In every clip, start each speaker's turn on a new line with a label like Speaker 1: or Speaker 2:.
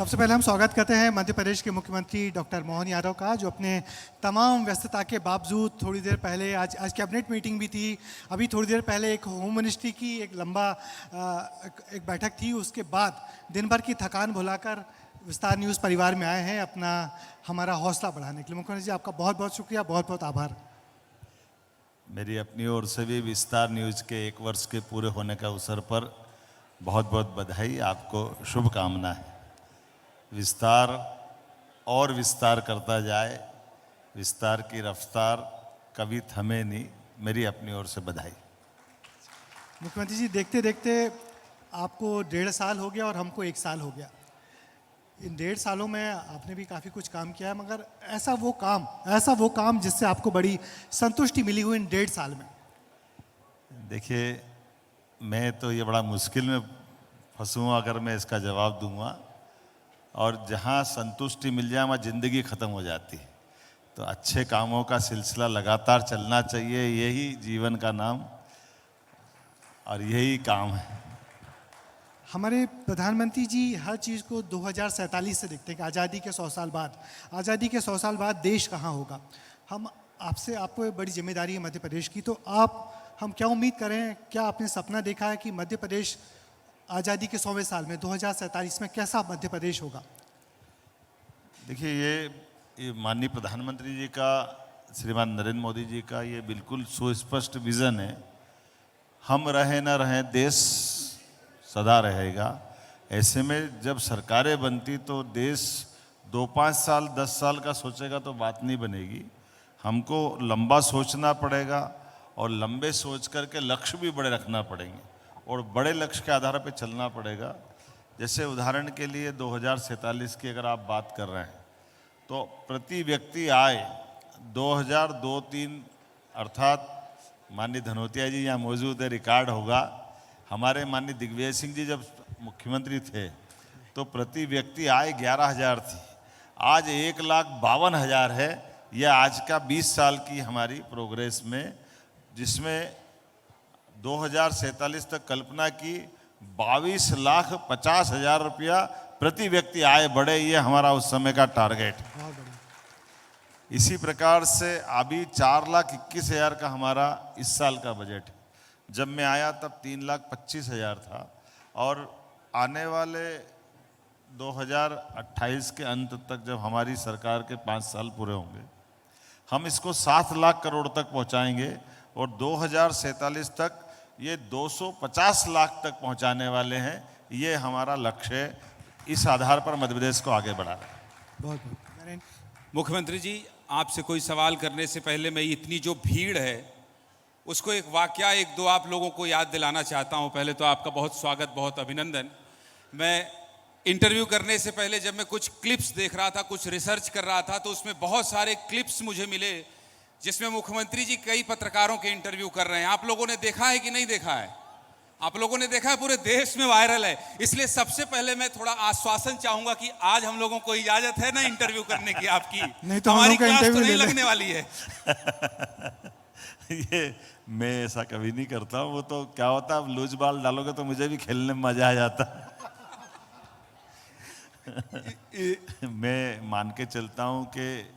Speaker 1: सबसे पहले हम स्वागत करते हैं मध्य प्रदेश के मुख्यमंत्री डॉक्टर मोहन यादव का, जो अपने तमाम व्यस्तता के बावजूद थोड़ी देर पहले आज कैबिनेट मीटिंग भी थी, अभी थोड़ी देर पहले एक होम मिनिस्ट्री की एक लंबा एक बैठक थी, उसके बाद दिन भर की थकान भुलाकर विस्तार न्यूज़ परिवार में आए हैं अपना हमारा हौसला बढ़ाने के लिए। मुख्यमंत्री जी, आपका बहुत बहुत शुक्रिया, बहुत बहुत आभार।
Speaker 2: मेरी अपनी ओर से भी विस्तार न्यूज़ के 1 वर्ष के पूरे होने का अवसर पर बहुत बहुत बधाई, आपको शुभकामना है। विस्तार और विस्तार करता जाए, विस्तार की रफ्तार कभी थमे नहीं, मेरी अपनी ओर से बधाई।
Speaker 1: मुख्यमंत्री जी, देखते देखते आपको 1.5 साल हो गया और हमको 1 साल हो गया। इन 1.5 सालों में आपने भी काफ़ी कुछ काम किया है, मगर ऐसा वो काम जिससे आपको बड़ी संतुष्टि मिली हुई इन 1.5 साल में।
Speaker 2: देखिए, मैं तो ये बड़ा मुश्किल में फंसूँ अगर मैं इसका जवाब दूंगा, और जहाँ संतुष्टि मिल जाए वहाँ ज़िंदगी ख़त्म हो जाती है। तो अच्छे कामों का सिलसिला लगातार चलना चाहिए, यही जीवन का नाम और यही काम है।
Speaker 1: हमारे प्रधानमंत्री जी हर चीज़ को 2047 से देखते हैं कि आज़ादी के 100 साल बाद देश कहाँ होगा। हम आपको एक बड़ी जिम्मेदारी है मध्य प्रदेश की, तो हम क्या उम्मीद करें, क्या आपने सपना देखा है कि मध्य प्रदेश आज़ादी के 100वें साल में 2047 में कैसा मध्य प्रदेश होगा?
Speaker 2: देखिए, ये माननीय प्रधानमंत्री जी का, श्रीमान नरेंद्र मोदी जी का ये बिल्कुल सुस्पष्ट विज़न है। हम रहे न रहे, देश सदा रहेगा। ऐसे में जब सरकारें बनती तो देश 2-5 साल 10 साल का सोचेगा तो बात नहीं बनेगी। हमको लंबा सोचना पड़ेगा और लंबे सोच करके लक्ष्य भी बड़े रखना पड़ेंगे और बड़े लक्ष्य के आधार पर चलना पड़ेगा। जैसे उदाहरण के लिए 2047 की अगर आप बात कर रहे हैं तो प्रति व्यक्ति आय 2002-3 अर्थात माननीय धनोतिया जी यहाँ मौजूद है, रिकॉर्ड होगा। हमारे माननीय दिग्विजय सिंह जी जब मुख्यमंत्री थे तो प्रति व्यक्ति आय 11,000 थी, आज 1,52,000 है। यह आज का 20 साल की हमारी प्रोग्रेस में, जिसमें 2047 तक कल्पना की 22,50,000 रुपया प्रति व्यक्ति आय बढ़े, ये हमारा उस समय का टारगेट। इसी प्रकार से अभी 4,21,000 का हमारा इस साल का बजट है। जब मैं आया तब 3,25,000 था और आने वाले 2028 के अंत तक जब हमारी सरकार के 5 साल पूरे होंगे, हम इसको 7 लाख करोड़ तक पहुंचाएंगे और 2047 तक ये 250 लाख तक पहुंचाने वाले हैं। ये हमारा लक्ष्य है। इस आधार पर मध्य प्रदेश को आगे बढ़ा रहे हैं।
Speaker 1: बहुत बहुत।
Speaker 3: मुख्यमंत्री जी, आपसे कोई सवाल करने से पहले मैं इतनी जो भीड़ है उसको एक वाकया 1-2 आप लोगों को याद दिलाना चाहता हूं। पहले तो आपका बहुत स्वागत, बहुत अभिनंदन। मैं इंटरव्यू करने से पहले जब मैं कुछ क्लिप्स देख रहा था, कुछ रिसर्च कर रहा था, तो उसमें बहुत सारे क्लिप्स मुझे मिले जिसमें मुख्यमंत्री जी कई पत्रकारों के इंटरव्यू कर रहे हैं। आप लोगों ने देखा है कि नहीं देखा है? आप लोगों ने देखा है, पूरे देश में वायरल है। इसलिए सबसे पहले मैं थोड़ा आश्वासन चाहूंगा कि आज हम लोगों को इजाजत है ना इंटरव्यू करने की आपकी?
Speaker 1: नहीं तो
Speaker 3: हमारी
Speaker 1: हम लोग का
Speaker 3: क्लास तो
Speaker 1: इंटरव्यू
Speaker 3: नहीं
Speaker 1: ले
Speaker 3: लगने वाली है।
Speaker 2: ये मैं ऐसा कभी नहीं करता हूँ। वो तो क्या होता है, अब लूज बॉल डालोगे तो मुझे भी खेलने में मजा आ जाता मैं मान के चलता हूँ कि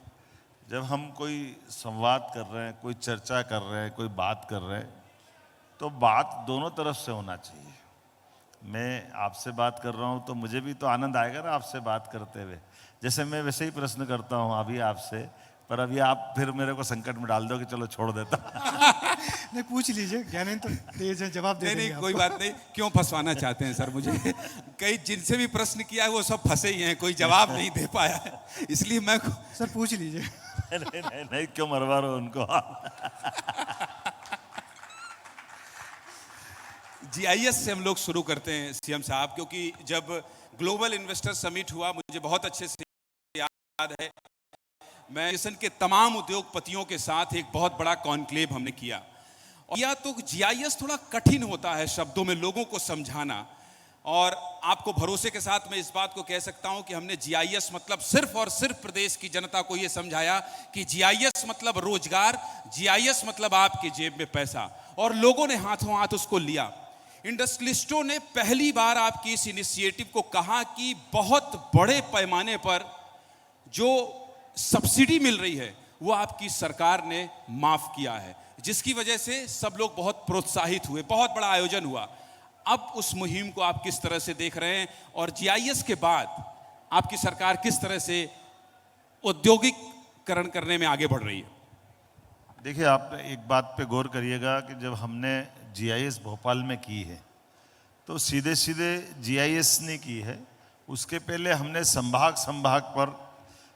Speaker 2: जब हम कोई संवाद कर रहे हैं, कोई चर्चा कर रहे हैं, कोई बात कर रहे हैं, तो बात दोनों तरफ से होना चाहिए। मैं आपसे बात कर रहा हूँ तो मुझे भी तो आनंद आएगा ना आपसे बात करते हुए। जैसे मैं वैसे ही प्रश्न करता हूँ अभी आपसे, पर अभी आप फिर मेरे को संकट में डाल दो कि चलो छोड़ देता।
Speaker 1: नहीं, पूछ लीजिए, ज्ञानेंद्र तो तेज है, जवाब दे देंगे।
Speaker 3: नहीं, कोई बात नहीं। क्यों फंसवाना चाहते हैं सर मुझे? कई जिनसे भी प्रश्न किया है वो सब फंसे ही हैं, कोई जवाब नहीं दे पाया है, इसलिए मैं
Speaker 1: सर पूछ लीजिए।
Speaker 2: नहीं, क्यों मरवा रहे हो उनको?
Speaker 3: जीआईएस से हम लोग शुरू करते हैं सीएम साहब, क्योंकि जब ग्लोबल इन्वेस्टर समिट हुआ, मुझे बहुत अच्छे से याद है, मैं नेशन के तमाम उद्योगपतियों के साथ एक बहुत बड़ा कॉन्क्लेव हमने किया। और या तो जीआईएस थोड़ा कठिन होता है शब्दों में लोगों को समझाना, और आपको भरोसे के साथ मैं इस बात को कह सकता हूं कि हमने जीआईएस मतलब सिर्फ और सिर्फ प्रदेश की जनता को यह समझाया कि जीआईएस मतलब रोजगार, जीआईएस मतलब आपकी जेब में पैसा, और लोगों ने हाथों हाथ उसको लिया। इंडस्ट्रियलिस्टों ने पहली बार आपकी इस इनिशिएटिव को कहा कि बहुत बड़े पैमाने पर जो सब्सिडी मिल रही है वो आपकी सरकार ने माफ किया है, जिसकी वजह से सब लोग बहुत प्रोत्साहित हुए, बहुत बड़ा आयोजन हुआ। अब उस मुहिम को आप किस तरह से देख रहे हैं और जीआईएस के बाद आपकी सरकार किस तरह से औद्योगिकरण करने में आगे बढ़ रही है?
Speaker 2: देखिए, आप एक बात पे गौर करिएगा कि जब हमने जीआईएस भोपाल में की है तो सीधे सीधे जीआईएस ने की है। उसके पहले हमने संभाग पर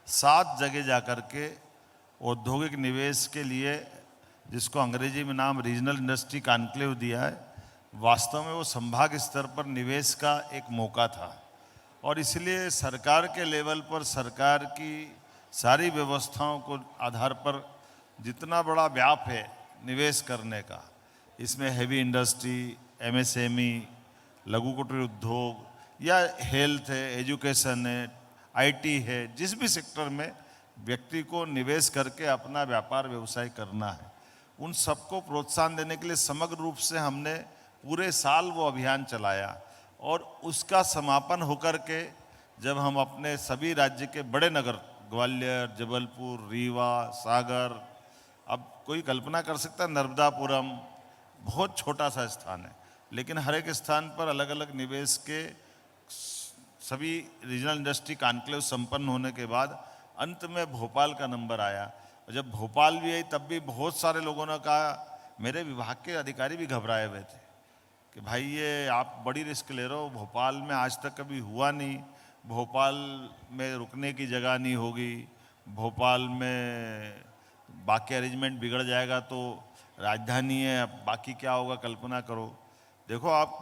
Speaker 2: 7 जगह जाकर के औद्योगिक निवेश के लिए, जिसको अंग्रेजी में नाम रीजनल इंडस्ट्री कॉन्क्लेव दिया है, वास्तव में वो संभाग स्तर पर निवेश का एक मौका था। और इसलिए सरकार के लेवल पर सरकार की सारी व्यवस्थाओं को आधार पर जितना बड़ा व्याप है निवेश करने का, इसमें हैवी इंडस्ट्री, एमएसएमई, लघु कुटीर उद्योग या हेल्थ है, एजुकेशन है, आईटी है, जिस भी सेक्टर में व्यक्ति को निवेश करके अपना व्यापार व्यवसाय करना है, उन सबको प्रोत्साहन देने के लिए समग्र रूप से हमने पूरे साल वो अभियान चलाया। और उसका समापन होकर के जब हम अपने सभी राज्य के बड़े नगर ग्वालियर, जबलपुर, रीवा, सागर, अब कोई कल्पना कर सकता है नर्मदापुरम बहुत छोटा सा स्थान है, लेकिन हर एक स्थान पर अलग अलग निवेश के सभी रीजनल इंडस्ट्री कॉन्क्लेव संपन्न होने के बाद अंत में भोपाल का नंबर आया। और जब भोपाल भी आई तब भी बहुत सारे लोगों ने कहा, मेरे विभाग के अधिकारी भी घबराए हुए थे कि भाई ये आप बड़ी रिस्क ले रहे हो, भोपाल में आज तक कभी हुआ नहीं, भोपाल में रुकने की जगह नहीं होगी, भोपाल में बाकी अरेंजमेंट बिगड़ जाएगा, तो राजधानी है, अब बाकी क्या होगा कल्पना करो। देखो, आप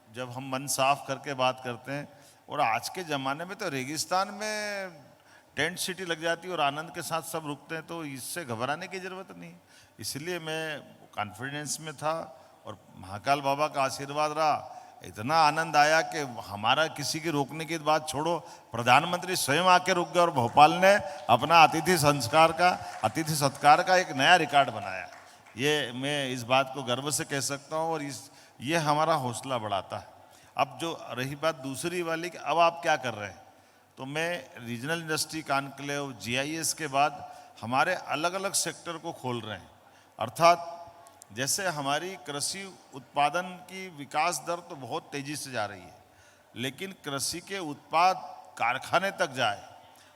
Speaker 2: जब हम मन साफ करके बात करते हैं, और आज के ज़माने में तो रेगिस्तान में टेंट सिटी लग जाती है और आनंद के साथ सब रुकते हैं, तो इससे घबराने की ज़रूरत नहीं। इसलिए मैं कॉन्फिडेंस में था और महाकाल बाबा का आशीर्वाद रहा, इतना आनंद आया कि हमारा किसी की रोकने की बात छोड़ो, प्रधानमंत्री स्वयं आके रुक गए और भोपाल ने अपना अतिथि सत्कार का एक नया रिकॉर्ड बनाया। ये मैं इस बात को गर्व से कह सकता हूँ और ये हमारा हौसला बढ़ाता है। अब जो रही बात दूसरी वाली कि अब आप क्या कर रहे हैं, तो मैं रीजनल इंडस्ट्री कॉन्क्लेव जीआईएस के बाद हमारे अलग अलग सेक्टर को खोल रहे हैं। अर्थात जैसे हमारी कृषि उत्पादन की विकास दर तो बहुत तेज़ी से जा रही है, लेकिन कृषि के उत्पाद कारखाने तक जाए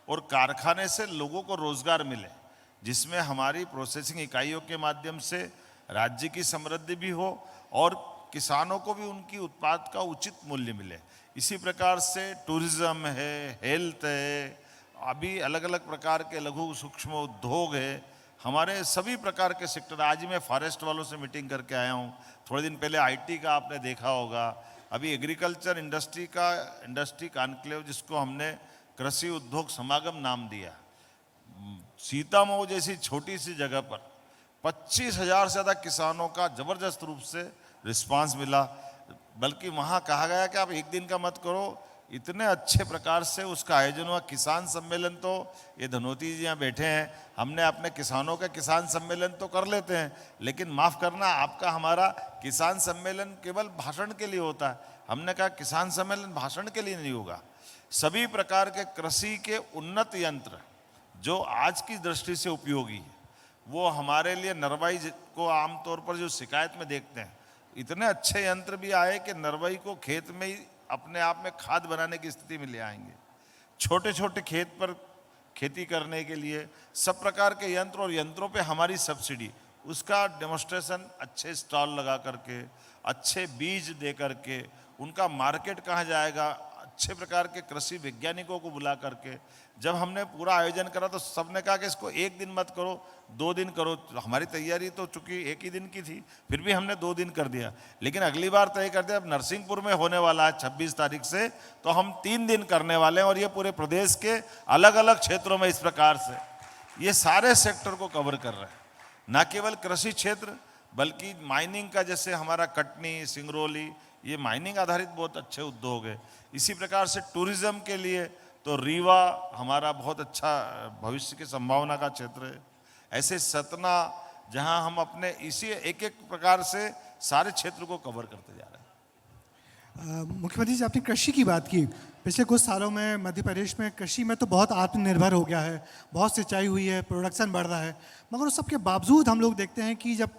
Speaker 2: और कारखाने से लोगों को रोज़गार मिले, जिसमें हमारी प्रोसेसिंग इकाइयों के माध्यम से राज्य की समृद्धि भी हो और किसानों को भी उनकी उत्पाद का उचित मूल्य मिले। इसी प्रकार से टूरिज़्म है, हेल्थ है, अभी अलग अलग प्रकार के लघु सूक्ष्म उद्योग है, हमारे सभी प्रकार के सेक्टर। आज ही मैं फॉरेस्ट वालों से मीटिंग करके आया हूँ, थोड़े दिन पहले आईटी का आपने देखा होगा, अभी एग्रीकल्चर इंडस्ट्री कॉन्क्लेव, जिसको हमने कृषि उद्योग समागम नाम दिया। सीतामऊ जैसी छोटी सी जगह पर 25,000 से ज़्यादा किसानों का ज़बरदस्त रूप से रिस्पांस मिला, बल्कि वहाँ कहा गया कि आप एक दिन का मत करो, इतने अच्छे प्रकार से उसका आयोजन हुआ। किसान सम्मेलन तो ये धनोती जी यहाँ बैठे हैं, हमने अपने किसानों का किसान सम्मेलन तो कर लेते हैं, लेकिन माफ़ करना, आपका हमारा किसान सम्मेलन केवल भाषण के लिए होता है। हमने कहा किसान सम्मेलन भाषण के लिए नहीं होगा, सभी प्रकार के कृषि के उन्नत यंत्र जो आज की दृष्टि से उपयोगी है, वो हमारे लिए नरवाई को आमतौर पर जो शिकायत में देखते हैं, इतने अच्छे यंत्र भी आए कि नरवाई को खेत में ही अपने आप में खाद बनाने की स्थिति में ले आएंगे। छोटे छोटे खेत पर खेती करने के लिए सब प्रकार के यंत्र, और यंत्रों पे हमारी सब्सिडी, उसका डेमोन्स्ट्रेशन अच्छे स्टॉल लगा करके, अच्छे बीज दे करके, उनका मार्केट कहाँ जाएगा, अच्छे प्रकार के कृषि वैज्ञानिकों को बुला करके जब हमने पूरा आयोजन करा तो सबने कहा कि इसको एक दिन मत करो, 2 दिन करो। हमारी तैयारी तो चूंकि एक ही दिन की थी, फिर भी हमने 2 दिन कर दिया, लेकिन अगली बार तय कर दिया अब नरसिंहपुर में होने वाला है 26 तारीख से, तो हम 3 दिन करने वाले हैं, और ये पूरे प्रदेश के अलग अलग क्षेत्रों में इस प्रकार से ये सारे सेक्टर को कवर कर रहे हैं। न केवल कृषि क्षेत्र बल्कि माइनिंग का, जैसे हमारा कटनी, सिंगरौली, ये माइनिंग आधारित बहुत अच्छे उद्योग है। इसी प्रकार से टूरिज्म के लिए तो रीवा हमारा बहुत अच्छा भविष्य की संभावना का क्षेत्र है। ऐसे सतना, जहां हम अपने इसी एक एक प्रकार से सारे क्षेत्र को कवर करते जा रहे हैं।
Speaker 1: मुख्यमंत्री जी, आपने कृषि की बात की। पिछले कुछ सालों में मध्य प्रदेश में कृषि में तो बहुत आत्मनिर्भर हो गया है, बहुत सिंचाई हुई है, प्रोडक्शन बढ़ रहा है, मगर उस सब के बावजूद हम लोग देखते हैं कि जब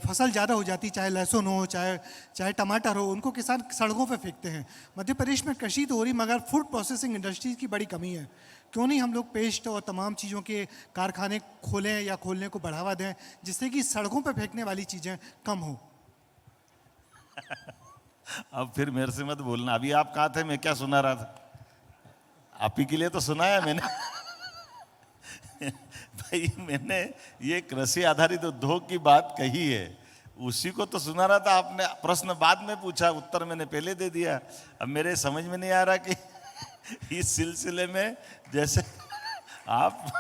Speaker 1: फसल ज़्यादा हो जाती, चाहे लहसुन हो, चाहे टमाटर हो, उनको किसान सड़कों पे फेंकते हैं। मध्य प्रदेश में कृषि तो हो रही, मगर फूड प्रोसेसिंग इंडस्ट्रीज की बड़ी कमी है। क्यों नहीं हम लोग पेस्ट और तमाम चीज़ों के कारखाने खोलें या खोलने को बढ़ावा दें, जिससे कि सड़कों पे फेंकने वाली चीज़ें कम हों?
Speaker 2: अब फिर मेरे से मत बोलना, अभी आप कहाँ थे, मैं क्या सुना रहा था? आप ही के लिए तो सुनाया मैंने। भाई मैंने ये कृषि आधारित उद्योग की बात कही है, उसी को तो सुना रहा था। आपने प्रश्न बाद में पूछा, उत्तर मैंने पहले दे दिया। अब मेरे समझ में नहीं आ रहा कि इस सिलसिले में जैसे आप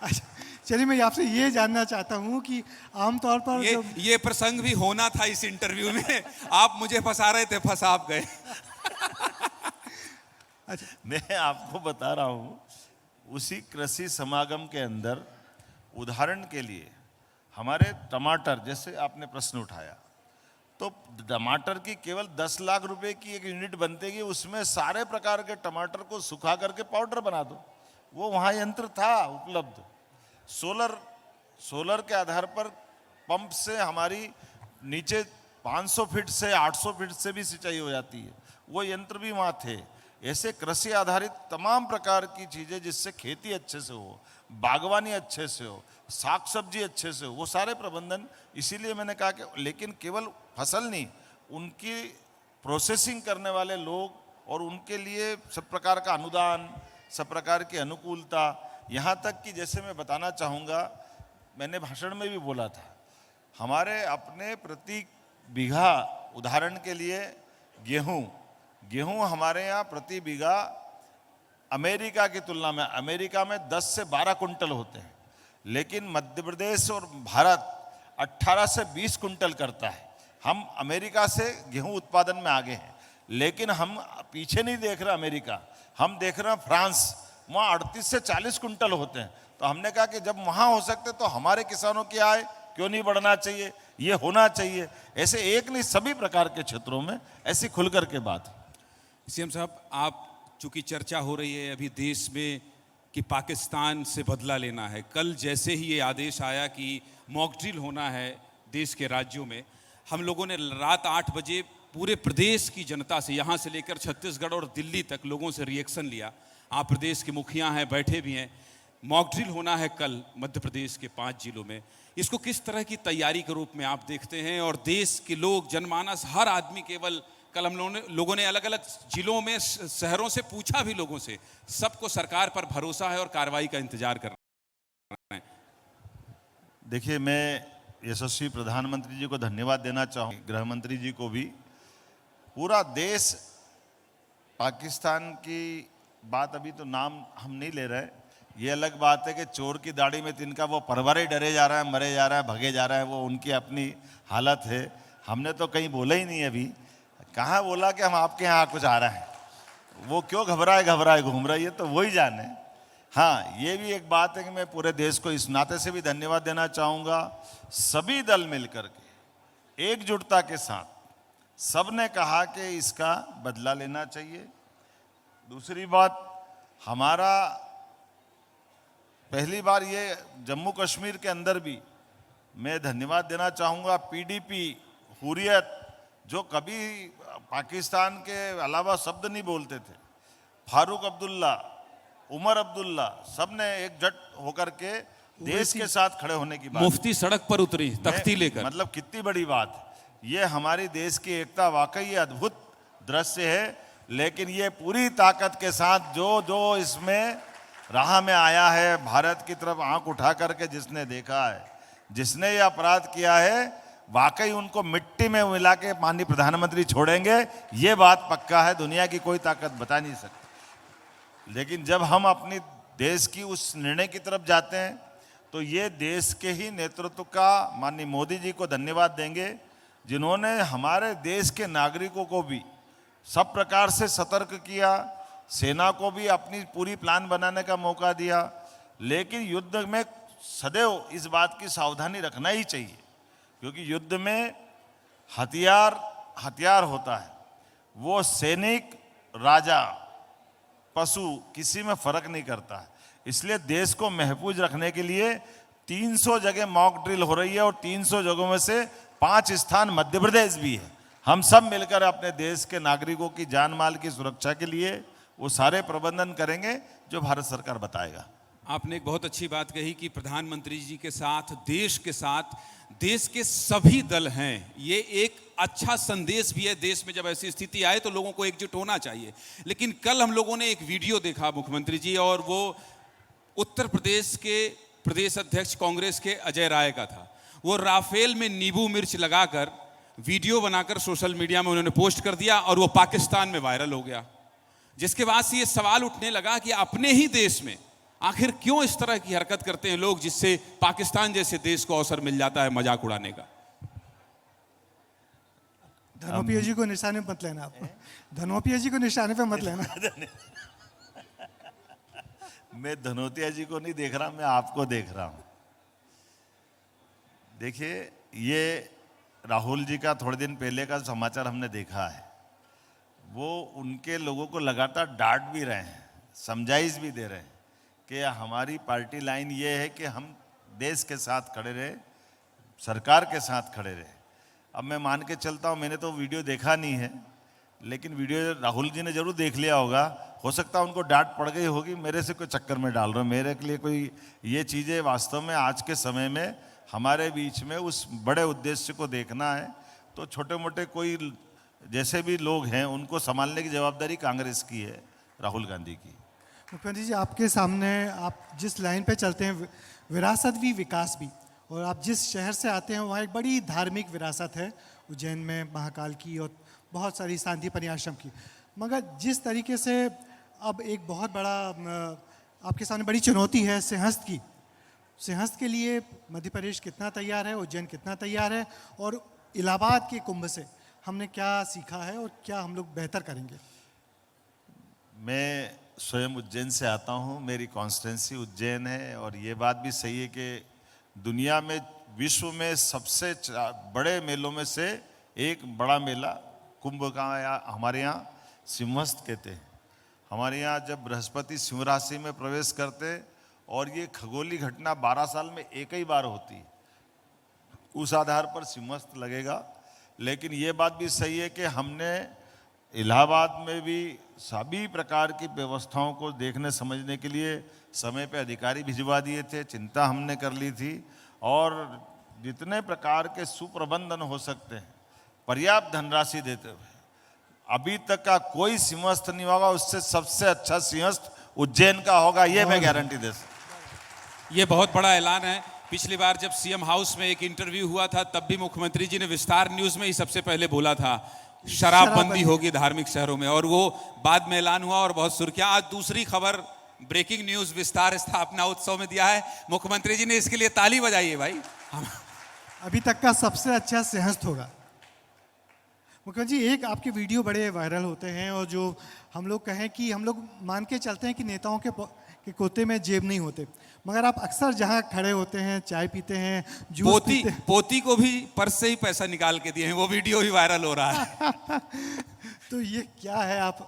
Speaker 1: अच्छा, चलिए मैं आपसे ये जानना चाहता हूँ कि आमतौर पर
Speaker 3: ये प्रसंग भी होना था इस इंटरव्यू में। आप मुझे फंसा रहे थे, फंसा आप गए।
Speaker 1: अच्छा,
Speaker 2: मैं आपको बता रहा हूँ, उसी कृषि समागम के अंदर उदाहरण के लिए हमारे टमाटर, जैसे आपने प्रश्न उठाया, तो टमाटर की केवल 10 लाख रुपए की एक यूनिट बनतेगी, उसमें सारे प्रकार के टमाटर को सुखा करके पाउडर बना दो। वो वहाँ यंत्र था उपलब्ध। सोलर के आधार पर पंप से हमारी नीचे 500 फीट से 800 फीट से भी सिंचाई हो जाती है, वो यंत्र भी वहाँ थे। ऐसे कृषि आधारित तमाम प्रकार की चीज़ें जिससे खेती अच्छे से हो, बागवानी अच्छे से हो, साग सब्जी अच्छे से हो, वो सारे प्रबंधन। इसीलिए मैंने कहा कि लेकिन केवल फसल नहीं, उनकी प्रोसेसिंग करने वाले लोग और उनके लिए सब प्रकार का अनुदान, सब प्रकार की अनुकूलता, यहाँ तक कि जैसे मैं बताना चाहूँगा, मैंने भाषण में भी बोला था, हमारे अपने प्रति बीघा, उदाहरण के लिए गेहूँ हमारे यहाँ प्रति बीघा अमेरिका की तुलना में, अमेरिका में 10 से 12 कुंटल होते हैं, लेकिन मध्य प्रदेश और भारत 18 से 20 कुंटल करता है। हम अमेरिका से गेहूं उत्पादन में आगे हैं, लेकिन हम पीछे नहीं देख रहे अमेरिका, हम देख रहे हैं फ्रांस, वहाँ 38 से 40 कुंटल होते हैं। तो हमने कहा कि जब वहाँ हो सकते तो हमारे किसानों की आय क्यों नहीं बढ़ना चाहिए, ये होना चाहिए। ऐसे एक नहीं, सभी प्रकार के क्षेत्रों में ऐसी खुलकर के बात।
Speaker 3: सीएम साहब, आप चूंकि चर्चा हो रही है अभी देश में कि पाकिस्तान से बदला लेना है, कल जैसे ही ये आदेश आया कि मॉक ड्रिल होना है देश के राज्यों में, हम लोगों ने रात 8 बजे पूरे प्रदेश की जनता से, यहाँ से लेकर छत्तीसगढ़ और दिल्ली तक लोगों से रिएक्शन लिया। आप प्रदेश के मुखिया हैं, बैठे भी हैं। मॉक ड्रिल होना है कल मध्य प्रदेश के 5 जिलों में। इसको किस तरह की तैयारी के रूप में आप देखते हैं? और देश के लोग, जनमानस, हर आदमी, केवल कल हम लोगों ने अलग अलग जिलों में, शहरों से पूछा भी लोगों से, सबको सरकार पर भरोसा है और कार्रवाई का इंतजार कर रहे हैं।
Speaker 2: देखिए, मैं यशस्वी प्रधानमंत्री जी को धन्यवाद देना चाहूँगा, गृह मंत्री जी को भी। पूरा देश पाकिस्तान की बात, अभी तो नाम हम नहीं ले रहे, ये अलग बात है कि चोर की दाढ़ी में तिनका, वो परवरे डरे जा रहा है, मरे जा रहा है, भगे जा रहा है, वो उनकी अपनी हालत है। हमने तो कहीं बोला ही नहीं अभी, कहाँ बोला कि हम आपके यहाँ कुछ आ रहा है। वो क्यों घबराए घूम रहा है, ये तो वही जाने। हाँ, ये भी एक बात है कि मैं पूरे देश को इस नाते से भी धन्यवाद देना चाहूँगा, सभी दल मिलकर के एकजुटता के साथ सबने कहा कि इसका बदला लेना चाहिए। दूसरी बात, हमारा पहली बार ये जम्मू कश्मीर के अंदर भी मैं धन्यवाद देना चाहूँगा पीडीपी, हुर्रियत, जो कभी पाकिस्तान के अलावा शब्द नहीं बोलते थे, फारूक अब्दुल्ला, उमर अब्दुल्ला, सब ने एकजुट होकर के देश के साथ खड़े होने की बात।
Speaker 3: मुफ्ती सड़क पर उतरी तख्ती लेकर,
Speaker 2: मतलब कितनी बड़ी बात। ये हमारी देश की एकता वाकई अद्भुत दृश्य है। लेकिन ये पूरी ताकत के साथ जो इसमें राह में आया है, भारत की तरफ आंख उठा करके जिसने देखा है, जिसने ये अपराध किया है, वाकई उनको मिट्टी में मिला के माननीय प्रधानमंत्री छोड़ेंगे, ये बात पक्का है, दुनिया की कोई ताकत बता नहीं सकती। लेकिन जब हम अपनी देश की उस निर्णय की तरफ जाते हैं, तो ये देश के ही नेतृत्व का माननीय मोदी जी को धन्यवाद देंगे, जिन्होंने हमारे देश के नागरिकों को भी सब प्रकार से सतर्क किया, सेना को भी अपनी पूरी प्लान बनाने का मौका दिया। लेकिन युद्ध में सदैव इस बात की सावधानी रखना ही चाहिए, क्योंकि युद्ध में हथियार हथियार होता है वो सैनिक, राजा, पशु किसी में फर्क नहीं करता है। इसलिए देश को महफूज रखने के लिए 300 जगह मॉक ड्रिल हो रही है और 300 जगहों में से 5 स्थान मध्य प्रदेश भी है। हम सब मिलकर अपने देश के नागरिकों की जान माल की सुरक्षा के लिए वो सारे प्रबंधन करेंगे जो भारत सरकार बताएगा।
Speaker 3: आपने एक बहुत अच्छी बात कही कि प्रधानमंत्री जी के साथ देश के सभी दल हैं। ये एक अच्छा संदेश भी है। देश में जब ऐसी स्थिति आए तो लोगों को एकजुट होना चाहिए। लेकिन कल हम लोगों ने एक वीडियो देखा मुख्यमंत्री जी, और वो उत्तर प्रदेश के प्रदेश अध्यक्ष कांग्रेस के अजय राय का था। वो राफेल में नींबू मिर्च लगाकर वीडियो बनाकर सोशल मीडिया में उन्होंने पोस्ट कर दिया और वो पाकिस्तान में वायरल हो गया। जिसके बाद से ये सवाल उठने लगा कि अपने ही देश में आखिर क्यों इस तरह की हरकत करते हैं लोग, जिससे पाकिस्तान जैसे देश को अवसर मिल जाता है मजाक उड़ाने का।
Speaker 1: धनोपिया जी को निशाने पे मत लेना आप, धनोपिया जी को निशाने पे मत लेना।
Speaker 2: मैं धनोतिया जी को नहीं देख रहा, मैं आपको देख रहा हूं। देखिए, ये राहुल जी का थोड़े दिन पहले का समाचार हमने देखा है। वो उनके लोगों को लगातार डांट भी रहे हैं, समझाइश भी दे रहे हैं कि हमारी पार्टी लाइन ये है कि हम देश के साथ खड़े रहे, सरकार के साथ खड़े रहे। अब मैं मान के चलता हूँ, मैंने तो वीडियो देखा नहीं है, लेकिन वीडियो राहुल जी ने जरूर देख लिया होगा। हो सकता है उनको डांट पड़ गई होगी, मेरे से कोई चक्कर में डाल रहे हो। मेरे के लिए कोई ये चीज़ें वास्तव में आज के समय में हमारे बीच में उस बड़े उद्देश्य को देखना है तो छोटे मोटे कोई जैसे भी लोग हैं उनको संभालने की जवाबदारी कांग्रेस की है, राहुल गांधी की।
Speaker 1: मुख्यमंत्री जी, आपके सामने आप जिस लाइन पे चलते हैं, विरासत भी विकास भी, और आप जिस शहर से आते हैं वहाँ एक बड़ी धार्मिक विरासत है उज्जैन में महाकाल की और बहुत सारी सांदीपनि आश्रम की। मगर जिस तरीके से अब एक बहुत बड़ा आपके सामने बड़ी चुनौती है सिंहस्थ की, सिंहस्थ के लिए मध्य प्रदेश कितना तैयार है, उज्जैन कितना तैयार है, और इलाहाबाद के कुंभ से हमने क्या सीखा है और क्या हम लोग बेहतर करेंगे?
Speaker 2: मैं स्वयं उज्जैन से आता हूँ, मेरी कॉन्स्टिट्यूंसी उज्जैन है, और ये बात भी सही है कि दुनिया में विश्व में सबसे बड़े मेलों में से एक बड़ा मेला कुंभ का हमारे यहाँ सिंहस्थ कहते हैं। हमारे यहाँ जब बृहस्पति सिंह राशि में प्रवेश करते और ये खगोलीय घटना 12 साल में एक ही बार होती है, उस आधार पर सिंहस्थ लगेगा। लेकिन ये बात भी सही है कि हमने इलाहाबाद में भी सभी प्रकार की व्यवस्थाओं को देखने समझने के लिए समय पे अधिकारी भिजवा दिए थे, चिंता हमने कर ली थी, और जितने प्रकार के सुप्रबंधन हो सकते हैं पर्याप्त धनराशि देते हुए अभी तक का कोई सिंहस्थ नहीं होगा, उससे सबसे अच्छा सिंहस्थ उज्जैन का होगा, ये मैं गारंटी दे सकता।
Speaker 3: ये बहुत बड़ा ऐलान है। पिछली बार जब सीएम हाउस में एक इंटरव्यू हुआ था तब भी मुख्यमंत्री जी ने विस्तार न्यूज में ही सबसे पहले बोला था शराबबंदी होगी धार्मिक शहरों में, और वो बाद में ऐलान हुआ और बहुत सुर्खियां। आज दूसरी खबर, ब्रेकिंग न्यूज, विस्तार स्थापना उत्सव में दिया है मुख्यमंत्री जी ने, इसके लिए ताली बजाइए भाई।
Speaker 1: अभी तक का सबसे अच्छा सिंहस्थ होगा। मुख्यमंत्री जी, एक आपके वीडियो बड़े वायरल होते हैं, और जो हम लोग कहें कि हम लोग मान के चलते हैं कि नेताओं के कोते में जेब नहीं होते, मगर आप अक्सर जहां खड़े होते हैं, चाय पीते हैं, जूस पीते हैं।
Speaker 3: पोती को भी पर्स से ही पैसा निकाल के दिए हैं, वो वीडियो भी वायरल हो रहा है।
Speaker 1: तो ये क्या है, आप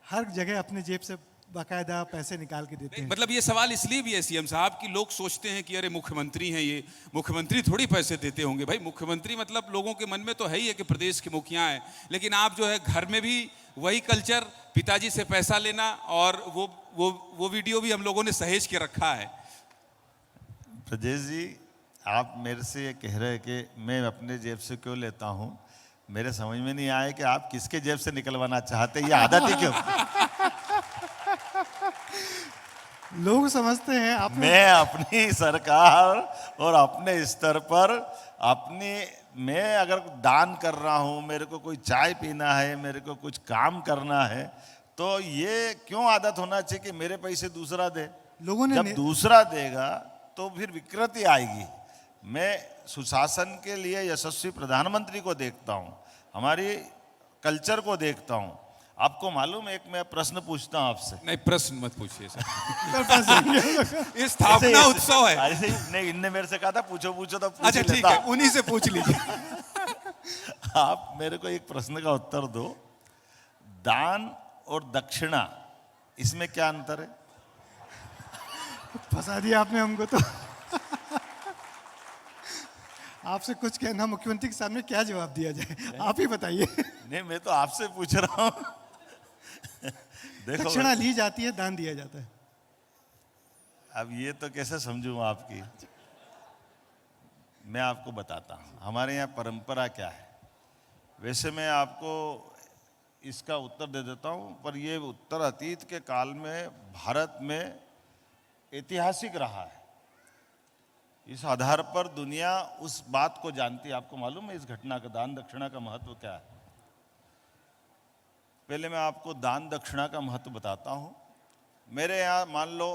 Speaker 1: हर जगह अपने जेब से बाकायदा पैसे निकाल के देते हैं?
Speaker 3: मतलब ये सवाल इसलिए भी है सीएम साहब कि लोग सोचते हैं कि अरे मुख्यमंत्री हैं, ये मुख्यमंत्री थोड़ी पैसे देते होंगे। भाई मुख्यमंत्री मतलब लोगों के मन में तो है ही है कि प्रदेश के मुखिया हैं, लेकिन आप जो है घर में भी वही कल्चर, पिताजी से पैसा लेना, और वो वीडियो भी हम लोगों ने सहेज के रखा है।
Speaker 2: प्रजेश जी, आप मेरे से ये कह रहे हैं कि मैं अपने जेब से क्यों लेता हूँ, मेरे समझ में नहीं आया कि आप किसके जेब से निकलवाना चाहते, ये आदत ही क्यों?
Speaker 1: लोग समझते हैं आप,
Speaker 2: मैं अपनी सरकार और अपने स्तर पर मैं अगर दान कर रहा हूँ, मेरे को कोई चाय पीना है, मेरे को कुछ काम करना है, तो ये क्यों आदत होना चाहिए कि मेरे पैसे दूसरा दे?
Speaker 1: लोगों ने
Speaker 2: जब दूसरा देगा तो फिर विकृति आएगी। मैं सुशासन के लिए यशस्वी प्रधानमंत्री को देखता हूँ, हमारी कल्चर को देखता हूँ। आपको मालूम है, एक मैं प्रश्न पूछता हूँ आपसे।
Speaker 3: नहीं, प्रश्न मत पूछिए सर। ये स्थापना उत्सव है।
Speaker 2: नहीं, इनने मेरे से कहा था पूछो तो पूछ
Speaker 3: अच्छा ठीक है, उन्हीं से पूछ लीजिए।
Speaker 2: आप मेरे को एक प्रश्न का उत्तर दो, दान और दक्षिणा इसमें क्या अंतर है?
Speaker 1: फंसा दिया आपने हमको तो। आपसे कुछ कहना, मुख्यमंत्री के सामने क्या जवाब दिया जाए, आप ही बताइए।
Speaker 2: नहीं, मैं तो आपसे पूछ रहा हूं। देखो,
Speaker 1: दक्षिणा ली जाती है, दान दिया जाता है।
Speaker 2: अब ये तो कैसे समझूं आपकी, मैं आपको बताता हूं हमारे यहाँ परंपरा क्या है। वैसे मैं आपको इसका उत्तर दे देता हूं, पर ये उत्तर अतीत के काल में भारत में ऐतिहासिक रहा है। इस आधार पर दुनिया उस बात को जानती है। आपको मालूम है इस घटना का, दान दक्षिणा का महत्व क्या है? पहले मैं आपको दान दक्षिणा का महत्व बताता हूं। मेरे यहाँ मान लो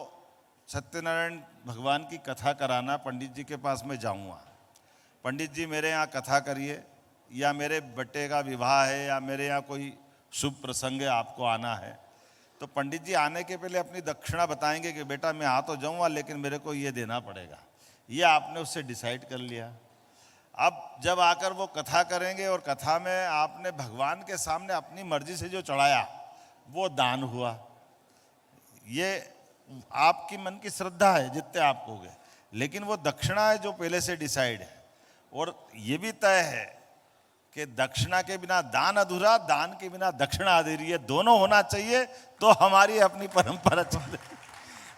Speaker 2: सत्यनारायण भगवान की कथा कराना, पंडित जी के पास मैं जाऊंगा, पंडित जी मेरे यहाँ कथा करिए, या मेरे बेटे का विवाह है, या मेरे यहाँ कोई शुभ प्रसंग है, आपको आना है, तो पंडित जी आने के पहले अपनी दक्षिणा बताएंगे कि बेटा मैं आ तो जाऊंगा लेकिन मेरे को ये देना पड़ेगा। ये आपने उससे डिसाइड कर लिया। अब जब आकर वो कथा करेंगे और कथा में आपने भगवान के सामने अपनी मर्जी से जो चढ़ाया वो दान हुआ। ये आपकी मन की श्रद्धा है जितने आप कहोगे, लेकिन वो दक्षिणा है जो पहले से डिसाइड है। और ये भी तय है कि दक्षिणा के बिना दान अधूरा, दान के बिना दक्षिणा अधूरी, ये दोनों होना चाहिए तो हमारी अपनी परंपरा चले।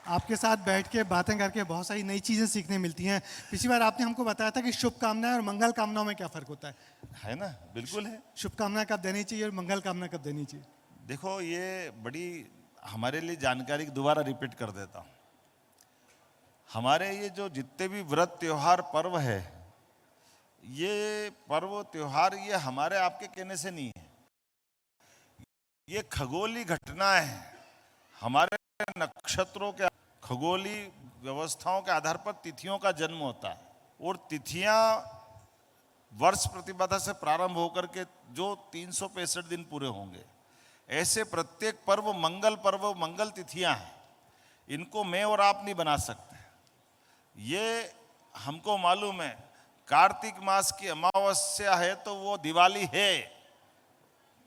Speaker 1: आपके साथ बैठ के बातें करके बहुत सारी नई चीज़ें सीखने मिलती हैं। पिछली बार आपने हमको बताया था कि शुभकामनाएं और मंगल कामनाओं में क्या फ़र्क होता
Speaker 2: है ना? बिल्कुल है।
Speaker 1: शुभकामनाएं कब देनी चाहिए और मंगल कामना कब देनी चाहिए?
Speaker 2: देखो, ये बड़ी हमारे लिए जानकारी दोबारा रिपीट कर देता हूँ। हमारे ये जो जितने भी व्रत त्योहार पर्व है, ये पर्व त्योहार ये हमारे आपके कहने से नहीं है, ये खगोलीय घटनाएं हैं। हमारे नक्षत्रों के खगोलीय व्यवस्थाओं के आधार पर तिथियों का जन्म होता है, और तिथियां वर्ष प्रतिपदा से प्रारंभ होकर के जो 365 दिन पूरे होंगे, ऐसे प्रत्येक पर्व, मंगल तिथियां हैं। इनको मैं और आप नहीं बना सकते। ये हमको मालूम है, कार्तिक मास की अमावस्या है तो वो दिवाली है।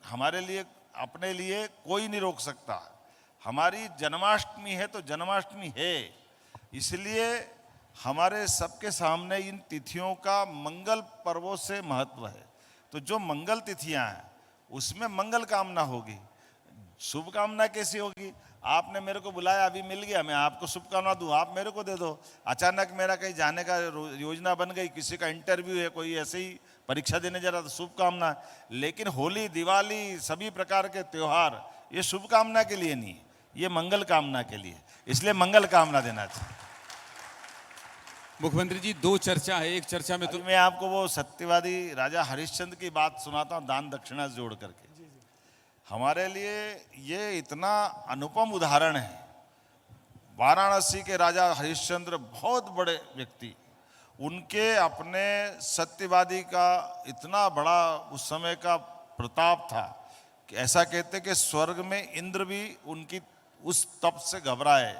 Speaker 2: हमारे लिए, अपने लिए कोई नहीं रोक सकता। हमारी जन्माष्टमी है तो जन्माष्टमी है। इसलिए हमारे सबके सामने इन तिथियों का मंगल पर्वों से महत्व है। तो जो मंगल तिथियां हैं उसमें मंगल कामना होगी। शुभ कामना कैसी होगी? आपने मेरे को बुलाया, अभी मिल गया, मैं आपको शुभकामना दूं, आप मेरे को दे दो। अचानक मेरा कहीं जाने का योजना बन गई, किसी का इंटरव्यू है, कोई ऐसे ही परीक्षा देने जा रहा, तो शुभकामना। लेकिन होली, दिवाली, सभी प्रकार के त्योहार ये शुभकामना के लिए नहीं, ये मंगल कामना के लिए। इसलिए मंगल कामना देना चाहिए।
Speaker 3: मुख्यमंत्री जी, दो चर्चा है। एक चर्चा में तो
Speaker 2: मैं आपको वो सत्यवादी राजा हरिश्चंद्र की बात सुनाता हूँ, दान दक्षिणा से जोड़ करके। हमारे लिए ये इतना अनुपम उदाहरण है। वाराणसी के राजा हरिश्चंद्र बहुत बड़े व्यक्ति, उनके अपने सत्यवादी का इतना बड़ा उस समय का प्रताप था कि ऐसा कहते कि स्वर्ग में इंद्र भी उनकी उस तप से घबराए।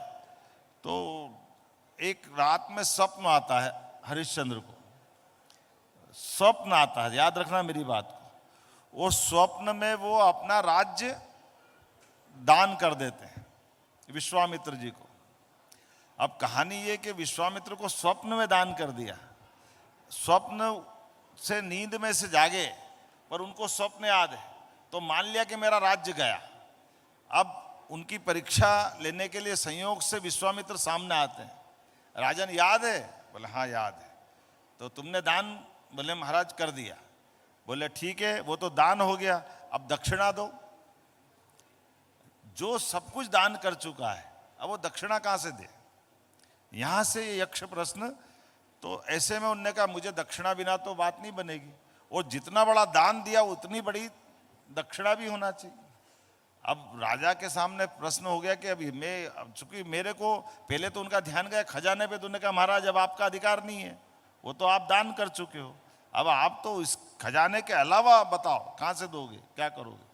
Speaker 2: तो एक रात में स्वप्न आता है हरिश्चंद्र को, स्वप्न आता है, याद रखना मेरी बात को। वो स्वप्न में वो अपना राज्य दान कर देते हैं विश्वामित्र जी को। अब कहानी ये कि विश्वामित्र को स्वप्न में दान कर दिया। स्वप्न से नींद में से जागे, पर उनको स्वप्न याद है, तो मान लिया कि मेरा राज्य गया। अब उनकी परीक्षा लेने के लिए संयोग से विश्वामित्र सामने आते हैं। राजन, याद है? बोले हाँ याद है। तो तुमने दान? बोले महाराज कर दिया। बोले ठीक है, वो तो दान हो गया, अब दक्षिणा दो। जो सब कुछ दान कर चुका है, अब वो दक्षिणा कहाँ से दे? यहां से ये यक्ष प्रश्न। तो ऐसे में उनने कहा मुझे दक्षिणा बिना तो बात नहीं बनेगी, और जितना बड़ा दान दिया उतनी बड़ी दक्षिणा भी होना चाहिए। अब राजा के सामने प्रश्न हो गया कि अभी मैं, चूंकि मेरे को पहले तो उनका ध्यान गया खजाने पे, तो उन्होंने कहा महाराज अब आपका अधिकार नहीं है, वो तो आप दान कर चुके हो, अब आप तो इस खजाने के अलावा बताओ कहाँ से दोगे, क्या करोगे?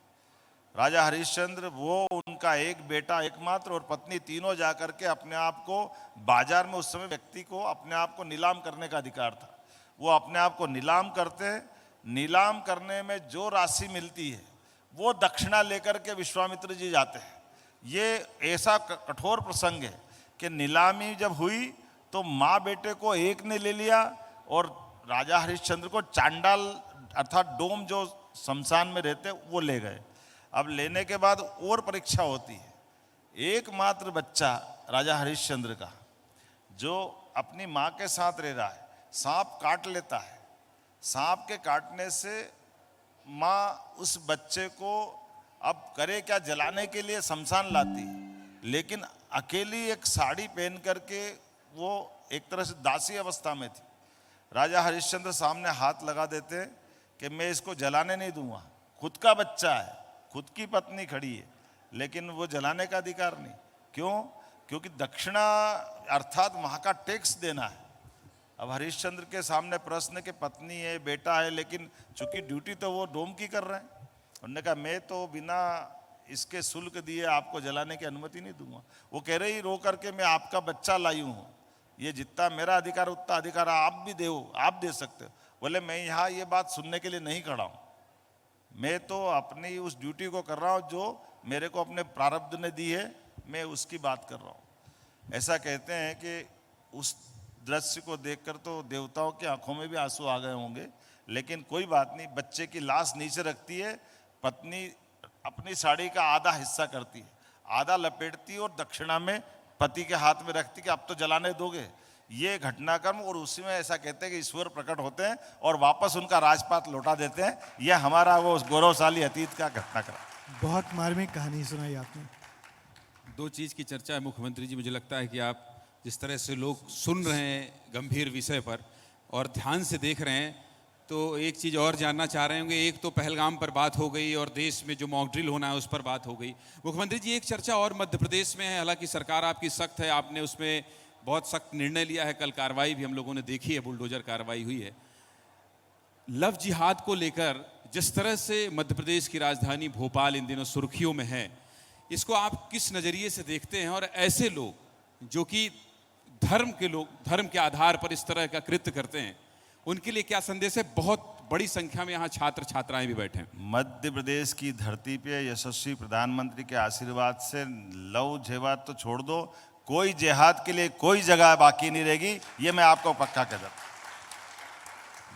Speaker 2: राजा हरिश्चंद्र, वो उनका एक बेटा एकमात्र और पत्नी, तीनों जाकर के अपने आप को बाजार में, उस समय व्यक्ति को अपने आप को नीलाम करने का अधिकार था, वो अपने आप को नीलाम करते, नीलाम करने में जो राशि मिलती है वो दक्षिणा लेकर के विश्वामित्र जी जाते हैं। ये ऐसा कठोर प्रसंग है कि नीलामी जब हुई तो माँ बेटे को एक ने ले लिया और राजा हरिश्चंद्र को चांडाल अर्थात डोम जो शमशान में रहते वो ले गए। अब लेने के बाद और परीक्षा होती है। एकमात्र बच्चा राजा हरिश्चंद्र का जो अपनी माँ के साथ रह रहा है, सांप काट लेता है। सांप के काटने से माँ उस बच्चे को अब करे क्या, जलाने के लिए शमशान लाती है, लेकिन अकेली एक साड़ी पहन करके वो एक तरह से दासी अवस्था में थी। राजा हरिश्चंद्र सामने हाथ लगा देते कि मैं इसको जलाने नहीं दूंगा। खुद का बच्चा है, खुद की पत्नी खड़ी है, लेकिन वो जलाने का अधिकार नहीं। क्यों? क्योंकि दक्षिणा अर्थात वहाँ का टैक्स देना है। अब हरिश्चंद्र के सामने प्रश्न के पत्नी है, बेटा है, लेकिन चूंकि ड्यूटी तो वो डोम की कर रहे हैं। उन्होंने कहा मैं तो बिना इसके शुल्क दिए आपको जलाने की अनुमति नहीं दूंगा। वो कह रही रो करके मैं आपका बच्चा लाई हूँ, ये जितना मेरा अधिकार उतना अधिकार आप भी दो, आप दे सकते हो। बोले मैं यहाँ ये बात सुनने के लिए नहीं खड़ा हूँ, मैं तो अपनी उस ड्यूटी को कर रहा हूँ जो मेरे को अपने प्रारब्ध ने दी है, मैं उसकी बात कर रहा हूँ। ऐसा कहते हैं कि उस दृश्य को देखकर तो देवताओं की आंखों में भी आंसू आ गए होंगे, लेकिन कोई बात नहीं। बच्चे की लाश नीचे रखती है, पत्नी अपनी साड़ी का आधा हिस्सा करती है, आधा लपेटती है और दक्षिणा में पति के हाथ में रखती कि अब तो जलाने दोगे। ये घटनाक्रम, और उसी में ऐसा कहते हैं कि ईश्वर प्रकट होते हैं और वापस उनका राजपाट लौटा देते हैं। यह हमारा वो गौरवशाली अतीत का घटनाक्रम।
Speaker 1: बहुत मार्मिक कहानी सुनाई आपने।
Speaker 3: दो चीज़ की चर्चा है मुख्यमंत्री जी, मुझे लगता है कि आप जिस तरह से लोग सुन रहे हैं गंभीर विषय पर और ध्यान से देख रहे हैं, तो एक चीज़ और जानना चाह रहे होंगे। एक तो पहलगाम पर बात हो गई और देश में जो मॉक ड्रिल होना है उस पर बात हो गई। मुख्यमंत्री जी, एक चर्चा और मध्य प्रदेश में है, हालांकि सरकार आपकी सख्त है, आपने उसमें बहुत सख्त निर्णय लिया है, कल कार्रवाई भी हम लोगों ने देखी है, बुलडोजर कार्रवाई हुई है। लव जिहाद को लेकर जिस तरह से मध्य प्रदेश की राजधानी भोपाल इन दिनों सुर्खियों में है, इसको आप किस नज़रिए से देखते हैं? और ऐसे लोग जो कि धर्म के लोग, धर्म के आधार पर इस तरह का कृत्य करते हैं, उनके लिए क्या संदेश है? बहुत बड़ी संख्या में यहाँ छात्र छात्राएं भी बैठे हैं।
Speaker 2: मध्य प्रदेश की धरती पे यशस्वी प्रधानमंत्री के आशीर्वाद से लव जिहाद तो छोड़ दो, कोई जिहाद के लिए कोई जगह बाकी नहीं रहेगी, ये मैं आपको पक्का कह देता।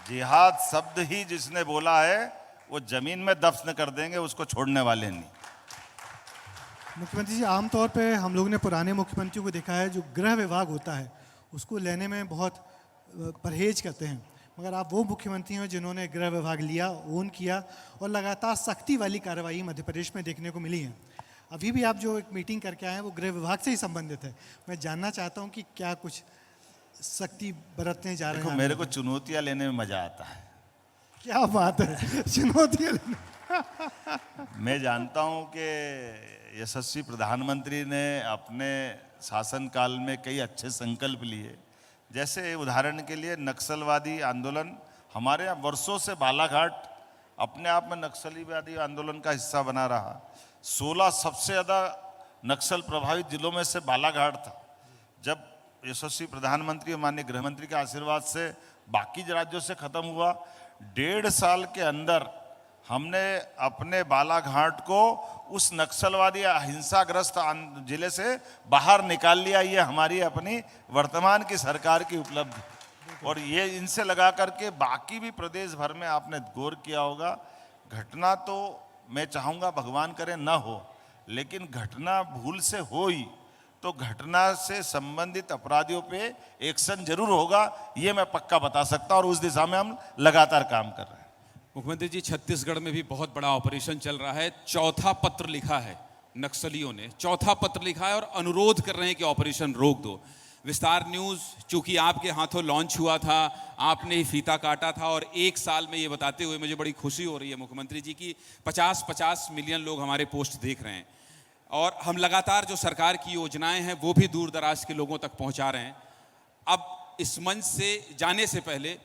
Speaker 2: जिहाद शब्द ही जिसने बोला है वो जमीन में दफन कर देंगे, उसको छोड़ने वाले नहीं।
Speaker 1: मुख्यमंत्री जी, आमतौर पे हम लोग ने पुराने मुख्यमंत्रियों को देखा है, जो गृह विभाग होता है उसको लेने में बहुत परहेज करते हैं, मगर आप वो मुख्यमंत्री हैं जिन्होंने गृह विभाग लिया, ओन किया और लगातार सख्ती वाली कार्रवाई मध्य प्रदेश में देखने को मिली है। अभी भी आप जो एक मीटिंग करके आए हैं वो गृह विभाग से ही संबंधित है। मैं जानना चाहता हूँ कि क्या कुछ सख्ती बरतने जा रहे हैं?
Speaker 2: मेरे को चुनौतियां लेने में मजा आता है।
Speaker 1: क्या बात है, चुनौतियां लेने।
Speaker 2: मैं जानता हूं कि यशस्वी प्रधानमंत्री ने अपने शासनकाल में कई अच्छे संकल्प लिए। जैसे उदाहरण के लिए नक्सलवादी आंदोलन, हमारे यहाँ वर्षों से बालाघाट अपने आप में नक्सलवादी आंदोलन का हिस्सा बना रहा। 16 सबसे ज़्यादा नक्सल प्रभावित जिलों में से बालाघाट था। जब यशस्वी प्रधानमंत्री और माननीय गृहमंत्री के आशीर्वाद से बाकी राज्यों से खत्म हुआ, 1.5 साल के अंदर हमने अपने बालाघाट को उस नक्सलवादी हिंसाग्रस्त जिले से बाहर निकाल लिया। ये हमारी अपनी वर्तमान की सरकार की उपलब्धि, और ये इनसे लगा करके बाकी भी प्रदेश भर में आपने गौर किया होगा। घटना तो मैं चाहूँगा भगवान करे न हो, लेकिन घटना भूल से हो ही तो घटना से संबंधित अपराधियों पे एक्शन जरूर होगा, ये मैं पक्का बता सकता हूँ, और उस दिशा में हम लगातार काम कर रहे हैं।
Speaker 3: मुख्यमंत्री जी, छत्तीसगढ़ में भी बहुत बड़ा ऑपरेशन चल रहा है। चौथा पत्र लिखा है नक्सलियों ने, चौथा पत्र लिखा है और अनुरोध कर रहे हैं कि ऑपरेशन रोक दो। विस्तार न्यूज़ चूंकि आपके हाथों लॉन्च हुआ था, आपने ही फीता काटा था, और 1 साल में ये बताते हुए मुझे बड़ी खुशी हो रही है मुख्यमंत्री जी की 50-50 मिलियन लोग हमारे पोस्ट देख रहे हैं, और हम लगातार जो सरकार की योजनाएं हैं वो भी दूर दराज के लोगों तक पहुंचा रहे हैं। अब इस मंच से जाने से पहले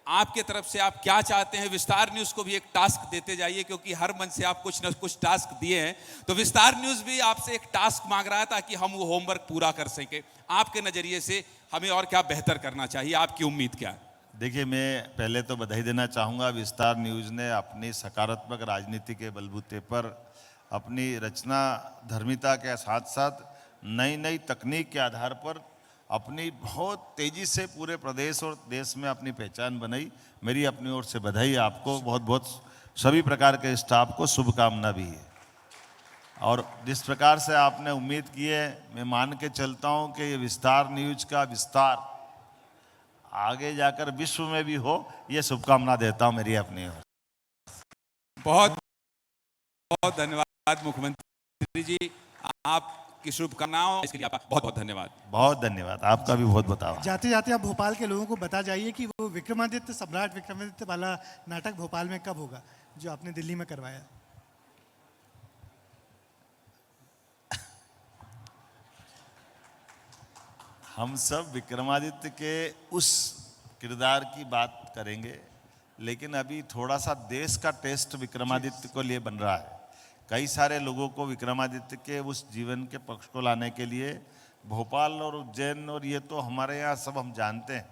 Speaker 3: आपके तरफ से आप क्या चाहते हैं? विस्तार न्यूज़ को भी एक टास्क देते जाइए, क्योंकि हर मंच से आप कुछ न कुछ टास्क दिए हैं, तो विस्तार न्यूज़ भी आपसे एक टास्क मांग रहा है ताकि हम वो होमवर्क पूरा कर सकें। आपके नज़रिए से हमें और क्या बेहतर करना चाहिए? आपकी उम्मीद क्या है?
Speaker 2: देखिए, मैं पहले तो बधाई देना चाहूँगा। विस्तार न्यूज़ ने अपनी सकारात्मक राजनीति के बलबूते पर अपनी रचना धर्मिता के साथ साथ नई नई तकनीक के आधार पर अपनी बहुत तेज़ी से पूरे प्रदेश और देश में अपनी पहचान बनाई। मेरी अपनी ओर से बधाई आपको, बहुत बहुत सभी प्रकार के स्टाफ को शुभकामना भी है। और जिस प्रकार से आपने उम्मीद की है, मैं मान के चलता हूँ कि ये विस्तार न्यूज़ का विस्तार आगे जाकर विश्व में भी हो, ये शुभकामना देता हूँ मेरी अपनी ओर।
Speaker 3: बहुत बहुत धन्यवाद मुख्यमंत्री जी, आपकी शुभकामनाओं इसके लिए आपका बहुत बहुत धन्यवाद।
Speaker 2: बहुत धन्यवाद, आपका भी बहुत बताओ।
Speaker 1: जाते जाते आप भोपाल के लोगों को बता जाइए कि वो विक्रमादित्य, सम्राट विक्रमादित्य वाला नाटक भोपाल में कब होगा, जो आपने दिल्ली में करवाया।
Speaker 2: हम सब विक्रमादित्य के उस किरदार की बात करेंगे, लेकिन अभी थोड़ा सा देश का टेस्ट विक्रमादित्य को लिए बन रहा है। कई सारे लोगों को विक्रमादित्य के उस जीवन के पक्ष को लाने के लिए भोपाल और उज्जैन, और ये तो हमारे यहाँ सब हम जानते हैं,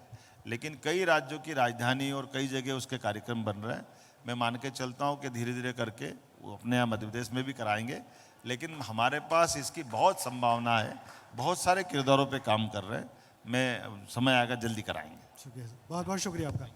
Speaker 2: लेकिन कई राज्यों की राजधानी और कई जगह उसके कार्यक्रम बन रहे हैं। मैं मान के चलता हूँ कि धीरे धीरे करके वो अपने यहाँ मध्य प्रदेश में भी कराएंगे, लेकिन हमारे पास इसकी बहुत संभावना है। बहुत सारे किरदारों पे काम कर रहे हैं। मैं समय आएगा जल्दी कराएंगे।
Speaker 1: शुक्रिया सर, बहुत बहुत शुक्रिया आपका।